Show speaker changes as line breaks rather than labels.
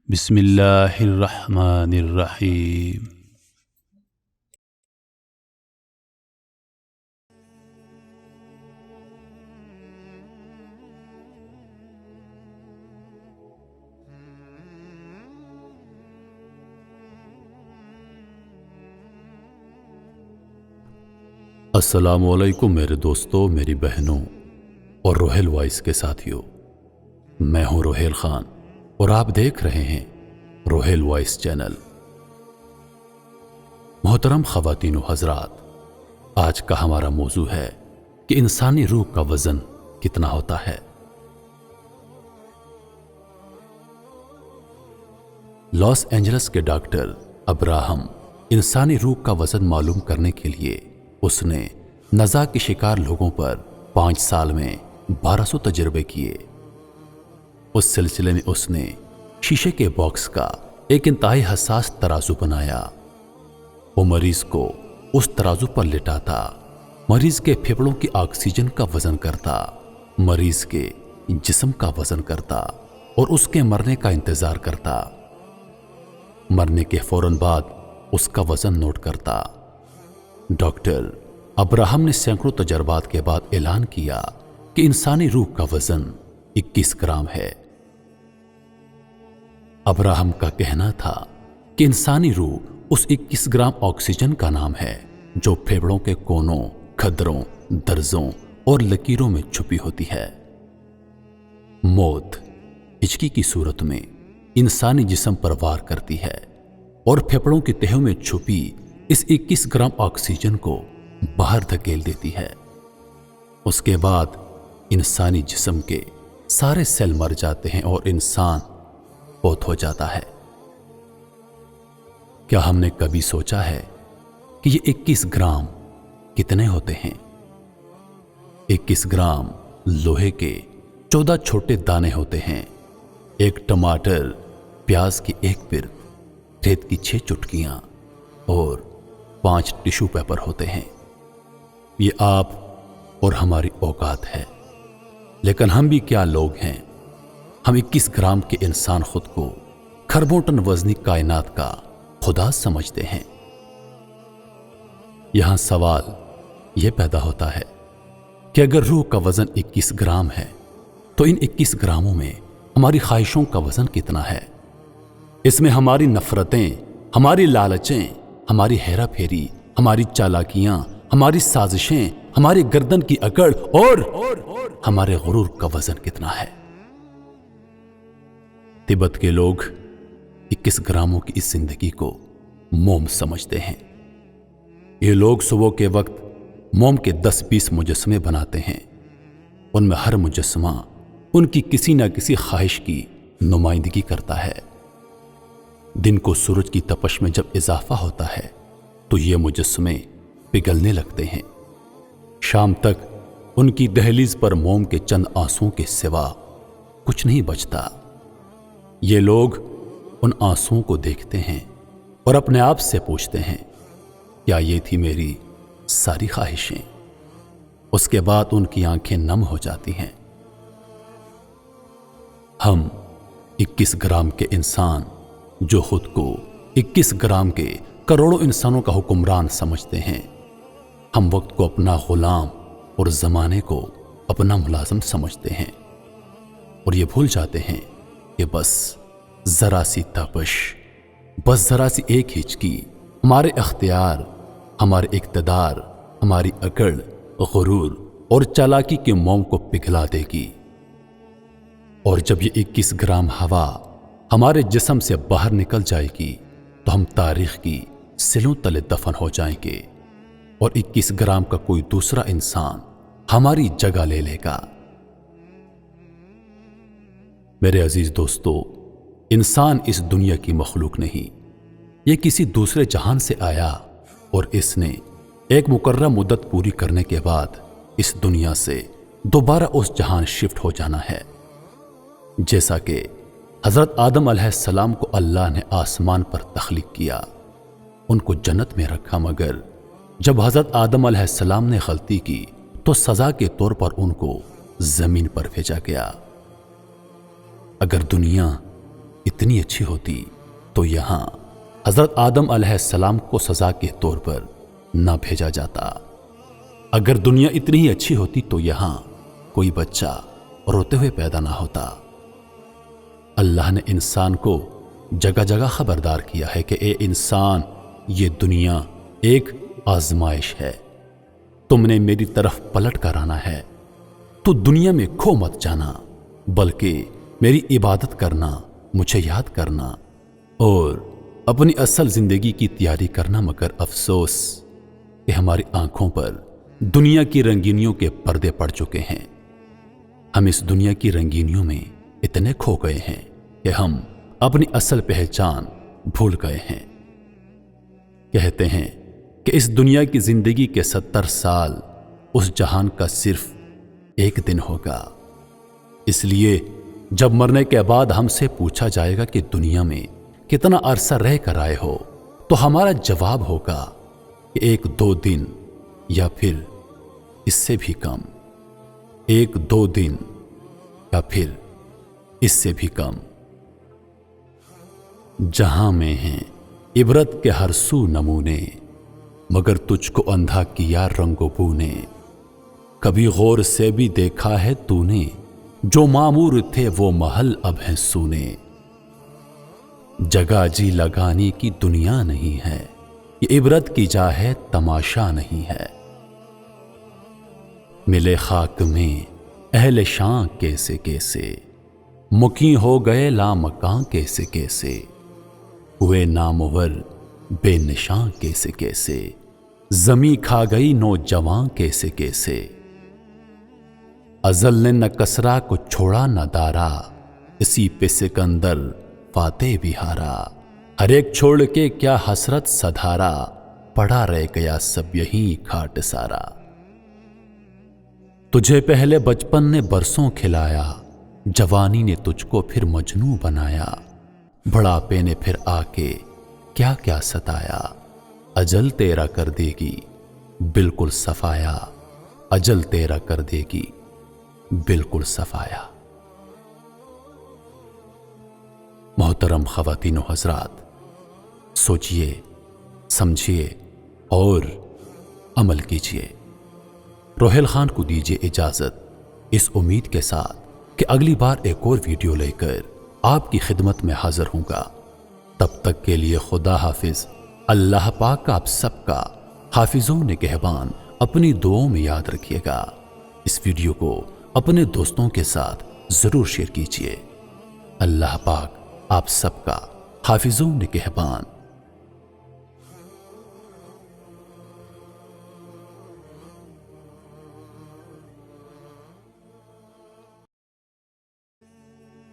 بسم اللہ الرحمن الرحیم۔ السلام علیکم میرے دوستوں، میری بہنوں اور روہیل وائس کے ساتھیوں۔ میں ہوں روہیل خان اور آپ دیکھ رہے ہیں روہیل وائس چینل۔ محترم خواتین و حضرات، آج کا ہمارا موضوع ہے کہ انسانی روح کا وزن کتنا ہوتا ہے۔ لاس اینجلس کے ڈاکٹر ابراہم انسانی روح کا وزن معلوم کرنے کے لیے اس نے نزاع کے شکار لوگوں پر 5 سال میں 1200 تجربے کیے۔ اس سلسلے میں اس نے شیشے کے باکس کا ایک انتہائی حساس ترازو بنایا۔ وہ مریض کو اس ترازو پر لٹاتا، مریض کے پھیپھڑوں کی آکسیجن کا وزن کرتا، مریض کے جسم کا وزن کرتا اور اس کے مرنے کا انتظار کرتا۔ مرنے کے فوراً بعد اس کا وزن نوٹ کرتا۔ ڈاکٹر ابراہم نے سینکڑوں تجربات کے بعد اعلان کیا کہ انسانی روح کا وزن 21 گرام ہے۔ ابراہم کا کہنا تھا کہ انسانی روح اس 21 گرام آکسیجن کا نام ہے جو پھیپھڑوں کے کونوں، کھدروں، درزوں اور لکیروں میں چھپی ہوتی ہے۔ موت ہچکی کی صورت میں انسانی جسم پر وار کرتی ہے اور پھیپھڑوں کی تہوں میں چھپی اس 21 گرام آکسیجن کو باہر دھکیل دیتی ہے۔ اس کے بعد انسانی جسم کے سارے سیل مر جاتے ہیں اور انسان فوت ہو جاتا ہے۔ کیا ہم نے کبھی سوچا ہے کہ یہ 21 گرام کتنے ہوتے ہیں؟ 21 گرام لوہے کے 14 چھوٹے دانے ہوتے ہیں۔ ایک ٹماٹر پیاز کی ایک پرت، ریت کی 6 چٹکیاں اور 5 ٹشو پیپر ہوتے ہیں۔ یہ آپ اور ہماری اوقات ہے، لیکن ہم بھی کیا لوگ ہیں؟ ہم 21 گرام کے انسان خود کو کھربوں ٹن وزنی کائنات کا خدا سمجھتے ہیں۔ یہاں سوال یہ پیدا ہوتا ہے کہ اگر روح کا وزن 21 گرام ہے تو ان 21 گراموں میں ہماری خواہشوں کا وزن کتنا ہے؟ اس میں ہماری نفرتیں، ہماری لالچیں، ہماری ہیرا پھیری، ہماری چالاکیاں، ہماری سازشیں، ہماری گردن کی اکڑ اور ہمارے غرور کا وزن کتنا ہے؟ تبت کے لوگ 21 گراموں کی اس زندگی کو موم سمجھتے ہیں۔ یہ لوگ صبح کے وقت موم کے 10-20 مجسمے بناتے ہیں۔ ان میں ہر مجسمہ ان کی کسی نہ کسی خواہش کی نمائندگی کرتا ہے۔ دن کو سورج کی تپش میں جب اضافہ ہوتا ہے تو یہ مجسمے پگھلنے لگتے ہیں۔ شام تک ان کی دہلیز پر موم کے چند آنسوؤں کے سوا کچھ نہیں بچتا۔ یہ لوگ ان آنسوؤں کو دیکھتے ہیں اور اپنے آپ سے پوچھتے ہیں، کیا یہ تھی میری ساری خواہشیں؟ اس کے بعد ان کی آنکھیں نم ہو جاتی ہیں۔ ہم 21 گرام کے انسان جو خود کو 21 گرام کے کروڑوں انسانوں کا حکمران سمجھتے ہیں، ہم وقت کو اپنا غلام اور زمانے کو اپنا ملازم سمجھتے ہیں اور یہ بھول جاتے ہیں کہ بس ذرا سی تپش، بس ذرا سی ایک ہچکی ہمارے اختیار، ہمارے اقتدار، ہماری اکڑ، غرور اور چالاکی کے موم کو پگھلا دے گی۔ اور جب یہ 21 گرام ہوا ہمارے جسم سے باہر نکل جائے گی تو ہم تاریخ کی سلوں تلے دفن ہو جائیں گے اور 21 گرام کا کوئی دوسرا انسان ہماری جگہ لے لے گا۔ میرے عزیز دوستو، انسان اس دنیا کی مخلوق نہیں، یہ کسی دوسرے جہان سے آیا اور اس نے ایک مقررہ مدت پوری کرنے کے بعد اس دنیا سے دوبارہ اس جہان شفٹ ہو جانا ہے۔ جیسا کہ حضرت آدم علیہ السلام کو اللہ نے آسمان پر تخلیق کیا، ان کو جنت میں رکھا، مگر جب حضرت آدم علیہ السلام نے غلطی کی تو سزا کے طور پر ان کو زمین پر بھیجا گیا۔ اگر دنیا اتنی اچھی ہوتی تو یہاں حضرت آدم علیہ السلام کو سزا کے طور پر نہ بھیجا جاتا۔ اگر دنیا اتنی ہی اچھی ہوتی تو یہاں کوئی بچہ روتے ہوئے پیدا نہ ہوتا۔ اللہ نے انسان کو جگہ جگہ خبردار کیا ہے کہ اے انسان، یہ دنیا ایک آزمائش ہے، تم نے میری طرف پلٹ کر آنا ہے، تو دنیا میں کھو مت جانا، بلکہ میری عبادت کرنا، مجھے یاد کرنا اور اپنی اصل زندگی کی تیاری کرنا۔ مگر افسوس کہ ہماری آنکھوں پر دنیا کی رنگینیوں کے پردے پڑ چکے ہیں۔ ہم اس دنیا کی رنگینیوں میں اتنے کھو گئے ہیں کہ ہم اپنی اصل پہچان بھول گئے ہیں۔ کہتے ہیں کہ اس دنیا کی زندگی کے 70 سال اس جہان کا صرف ایک دن ہوگا۔ اس لیے جب مرنے کے بعد ہم سے پوچھا جائے گا کہ دنیا میں کتنا عرصہ رہ کر آئے ہو، تو ہمارا جواب ہوگا کہ 1-2 دن یا پھر اس سے بھی کم، 1-2 دن یا پھر اس سے بھی کم۔ جہاں میں ہیں عبرت کے ہر سو نمونے، مگر تجھ کو اندھا کیا رنگ و بو نے۔ کبھی غور سے بھی دیکھا ہے تو نے، جو معمور تھے وہ محل اب ہیں سونے۔ جگہ جی لگانے کی دنیا نہیں ہے، یہ عبرت کی جا ہے، تماشا نہیں ہے۔ ملے خاک میں اہل شان کیسے کیسے، مکی ہو گئے لامکاں کیسے کیسے، ہوئے نامور بے نشان کیسے کیسے، زمیں کھا گئی نوجوان کیسے کیسے۔ ازل نے نہ کسرا کو چھوڑا نہ دارا، اسی پہ سکندر فاتح بھی ہارا۔ ہر ایک چھوڑ کے کیا حسرت سدھارا، پڑا رہ گیا سب یہیں کھاٹ سارا۔ تجھے پہلے بچپن نے برسوں کھلایا، جوانی نے تجھ کو پھر مجنوں بنایا، بڑھاپے نے پھر آ کے کیا کیا ستایا۔ اجل تیرا کر دے گی بالکل صفایا، اجل تیرا کر دے گی بالکل صفایا۔ محترم خواتین و حضرات، سوچئے، سمجھیے اور عمل کیجئے۔ روحیل خان کو دیجیے اجازت، اس امید کے ساتھ کہ اگلی بار ایک اور ویڈیو لے کر آپ کی خدمت میں حاضر ہوں گا۔ تب تک کے لیے خدا حافظ۔ اللہ پاک آپ سب کا حافظ و نگہبان اپنی دعاؤں میں یاد رکھیے گا۔ اس ویڈیو کو اپنے دوستوں کے ساتھ ضرور شیئر کیجیے۔ اللہ پاک آپ سب کا حافظ و نگہبان